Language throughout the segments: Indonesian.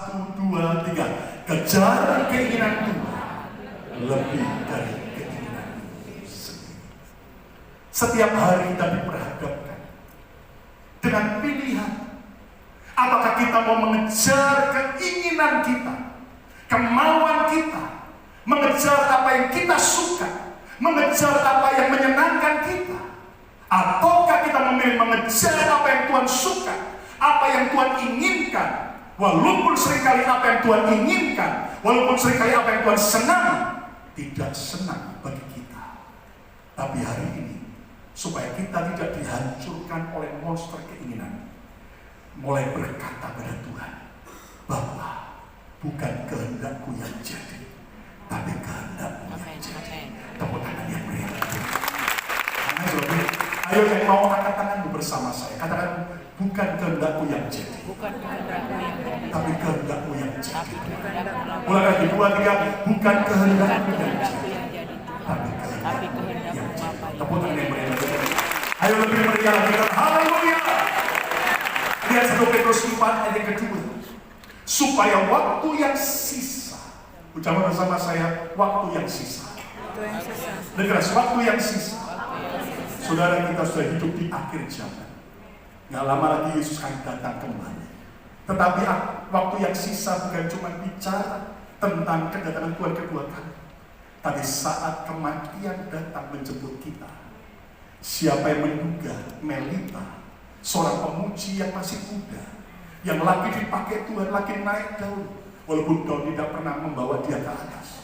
1, 2, 3. Kejar keinginan Tuhan lebih dari keinginan sendiri. Setiap hari kita diperhadapkan dengan pilihan. Apakah kita mau mengejar keinginan kita, kemauan kita, mengejar apa yang kita suka, mengejar apa yang menyenangkan kita, ataukah kita memilih mengejar apa yang Tuhan suka, apa yang Tuhan inginkan, walaupun seringkali apa yang Tuhan inginkan, walaupun seringkali apa yang Tuhan senang, tidak senang bagi kita. Tapi hari ini, supaya kita tidak dihancurkan oleh monster keinginan, mulai berkata pada Tuhan, Bapa, bukan kehendakku yang jadi, tapi kehendakmu yang jadi. Tepuk tangan yang beriman. Ayo yang mau angkat tanganmu bersama saya. Katakan, bukan kehendakku yang jadi, tapi kehendakmu yang jadi. Mulai lagi 2, 3. Bukan kehendakku yang jadi, tapi kehendakmu yang jadi. Tepuk tangan yang beriman. Ayo lebih meriah lagi. Haleluya. Lihat 1 Petrus 4 ayat yang kedua. Supaya waktu yang sisa, ucapan bersama saya, waktu yang sisa. Dengar, waktu yang sisa. Saudara, kita sudah hidup di akhir zaman. Gak lama lagi Yesus akan datang kembali. Tetapi waktu yang sisa bukan cuma bicara tentang kedatangan Tuhan kedua kali, tapi saat kematian datang menjemput kita. Siapa yang menduga Melita, seorang pemuji yang masih muda, yang lagi dipakai Tuhan, lagi naik daun, walaupun daun tidak pernah membawa dia ke atas,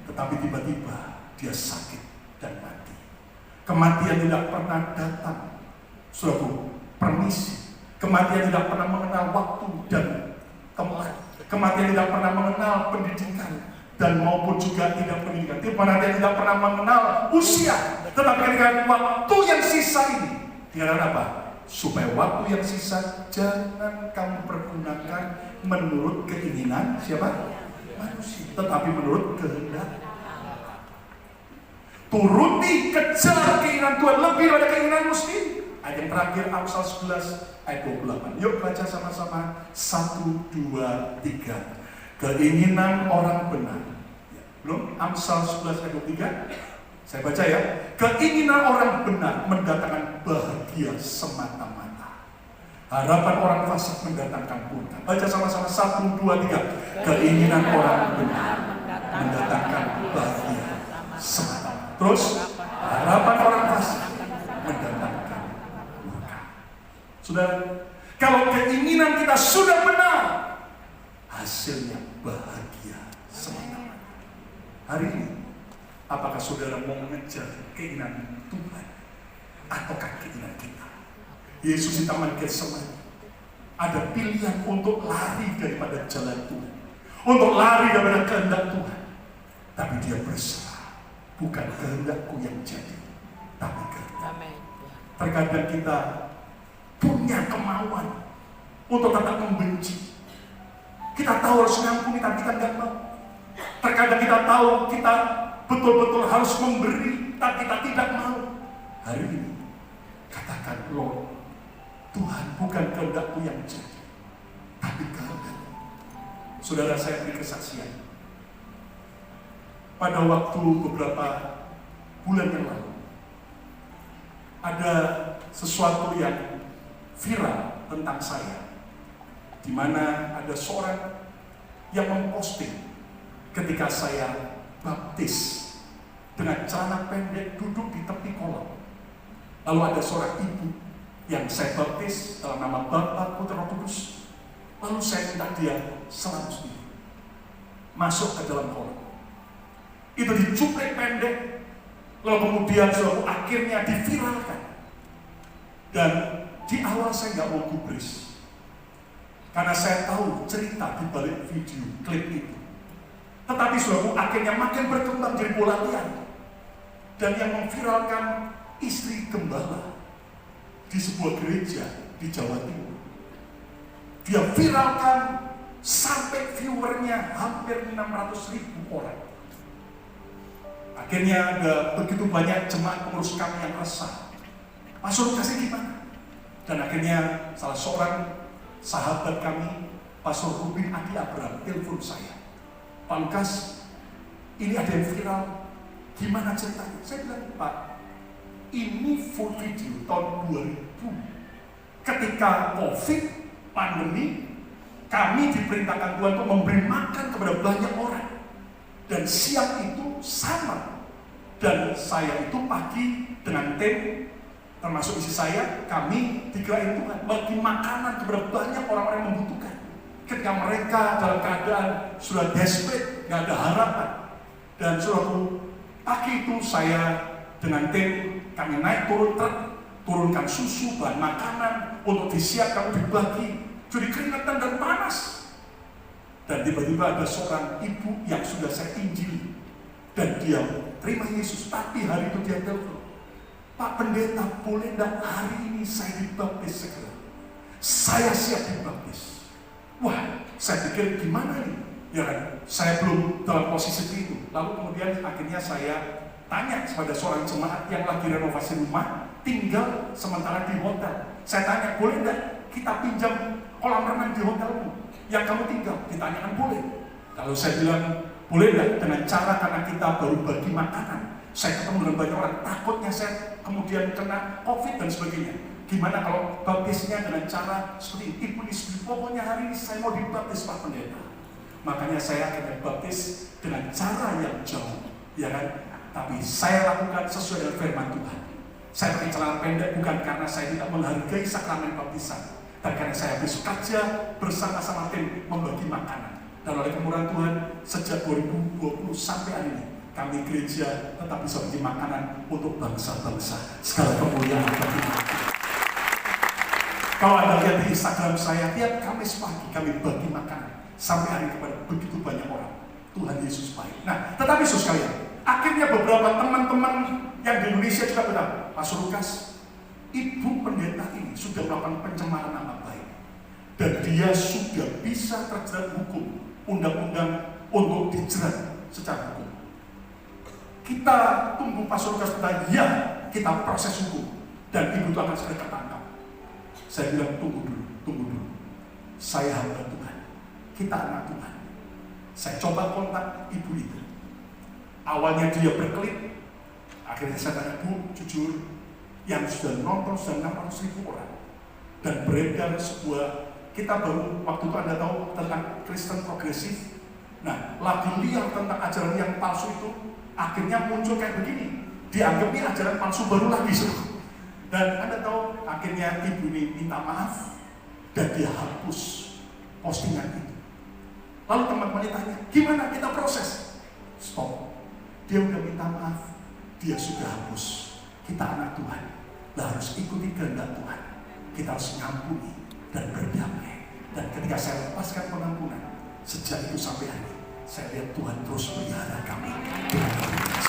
tetapi tiba-tiba dia sakit dan mati. Kematian tidak pernah datang, saudaraku, permisi. Kematian tidak pernah mengenal waktu dan tempat. Kematian tidak pernah mengenal pendidikan dan maupun juga tidak pendidikan. Kematian tidak pernah mengenal usia. Tetapi ketika waktu yang sisa ini, dia apa? Supaya waktu yang sisa jangan kamu pergunakan menurut keinginan siapa? Manusia, tetapi menurut kehendak. Turuti, kejar keinginan Tuhan lebih daripada keinginanmu sendiri. Ayat yang terakhir, Amsal 11 ayat 28. Yuk baca sama-sama. 1, 2, 3. Keinginan orang benar. Ya, belum? Amsal 11 ayat 23. Saya baca ya. Keinginan orang benar mendatangkan bahagia semata-mata. Harapan orang fasik mendatangkan murka. Baca sama-sama. 1, 2, 3. Keinginan orang benar mendatangkan bahagia semata-mata. Terus, harapan orang fasik mendatangkan murka. Saudara, kalau keinginan kita sudah benar, hasilnya bahagia semata-mata. Hari ini, apakah saudara mau mengejar keinginan Tuhan ataukah keinginan kita? Yesus di Taman Getsemani ada pilihan untuk lari daripada jalan Tuhan, untuk lari daripada kehendak Tuhan, tapi dia berserah. Bukan kehendakku yang jadi, tapi kehendak. Terkadang kita punya kemauan untuk tetap membenci. Kita tahu harus ngampuni, tapi kita nggak mau. Terkadang kita tahu kita betul-betul harus memberi, tapi kita tidak mau. Hari ini, katakan, Lord, Tuhan, bukan kehendakku yang jadi, tapi kehendakmu. Saudara, saya beri kesaksian. Pada waktu beberapa bulan yang lalu, ada sesuatu yang viral tentang saya, di mana ada seorang yang memposting ketika saya baptis dengan celana pendek duduk di tepi kolam. Lalu ada seorang ibu yang saya baptis dalam nama Bapa, Putra, Roh Kudus. Lalu saya minta dia selam sendiri masuk ke dalam kolam. Itu dicuplek pendek, lalu kemudian suatu akhirnya diviralkan. Dan di awal saya nggak mau gubris, karena saya tahu cerita di balik video klip itu. Tetapi suatu akhirnya makin berkembang jadi bola liar. Dan yang memviralkan istri gembala di sebuah gereja di Jawa Timur. Dia viralkan sampai viewernya hampir 600.000 orang. Akhirnya ada begitu banyak jemaat pengurus kami yang resah. Masuk kasih gimana? Dan akhirnya salah seorang sahabat kami Pastor Rubin Adi Abraham telepon saya, Pak Lukas, ini ada yang viral, gimana ceritanya? Saya bilang, Pak, ini full video tahun 2000. Ketika COVID, pandemi, kami diperintahkan Tuhan untuk memberi makan kepada banyak orang. Dan siang itu sama. Dan saya itu pagi dengan tim, termasuk isi saya, kami digerakkan Tuhan bagi makanan kepada banyak orang-orang yang membutuhkan. Ketika mereka dalam keadaan sudah desperate, nggak ada harapan. Dan saudaraku, pagi itu saya dengan tim, kami naik turun truk, turunkan susu, bahan makanan untuk disiapkan, dibagi. Jadi keringetan dan panas. Dan tiba-tiba ada seorang ibu yang sudah saya injili. Dan dia terima Yesus. Tapi hari itu dia telepon, Pak Pendeta, boleh enggak hari ini saya dibaptis segera? Saya siap dibaptis. Wah, saya pikir gimana nih? Ya kan, saya belum dalam posisi itu. Lalu kemudian akhirnya saya tanya kepada seorang jemaat yang lagi renovasi rumah, tinggal sementara di hotel. Saya tanya, boleh enggak kita pinjam kolam renang di hotelmu yang kamu tinggal? Ditanyakan boleh. Kalau saya bilang boleh enggak, dengan cara karena kita baru bagi makanan, saya ketemu dengan banyak orang, takutnya saya kemudian kena COVID dan sebagainya. Gimana kalau baptisnya dengan cara seperti Ibu Nisbi, pokoknya hari ini saya mau dibaptis Pak Pendeta. Makanya saya akan dibaptis dengan cara yang jauh, ya kan? Tapi saya lakukan sesuai dengan firman Tuhan. Saya pakai celana pendek bukan karena saya tidak menghargai sakramen baptisan, dan karena saya besok kerja bersama-sama tim membagi makanan. Dan oleh kemurahan Tuhan, sejak 2020 sampai hari ini, kami gereja tetap bisa bagi makanan untuk bangsa-bangsa. Segala kemuliaan bagi Tuhan. Kalau Anda lihat di Instagram saya, tiap Kamis pagi kami bagi makanan sampai hari ini kepada begitu banyak orang. Tuhan Yesus baik. Nah, tetapi saudara sekalian, akhirnya beberapa teman-teman yang di Indonesia juga bilang, Pastor Lukas, Ibu Pendeta ini sudah melakukan pencemaran nama baik, dan dia sudah bisa terjerat hukum undang-undang untuk dijerat secara hukum. Kita tunggu Pastor Lukas bertanya, ya kita proses hukum dan ibu itu akan segera tertangkap. Saya bilang tunggu dulu. Saya hamba Tuhan, kita anak Tuhan. Saya coba kontak ibu itu. Awalnya dia berkelit, akhirnya saya tanya, Bu, jujur, yang sudah nonton sudah 600.000 orang, dan beredar sebuah, kita baru waktu itu Anda tahu tentang Kristen progresif. Nah, lagi liar tentang ajaran yang palsu itu, akhirnya muncul kayak begini, dianggap ini ajaran palsu baru lagi. Dan Anda tahu, akhirnya ibu ini minta maaf dan dia hapus postingan itu. Lalu teman-teman tanya, gimana kita proses? Stop. Dia udah minta maaf, dia sudah hapus. Kita anak Tuhan, lah harus ikuti kehendak Tuhan. Kita harus mengampuni dan berdamai. Dan ketika saya lepaskan pengampunan, sejak itu sampai hari ini, saya lihat Tuhan terus melihara kami.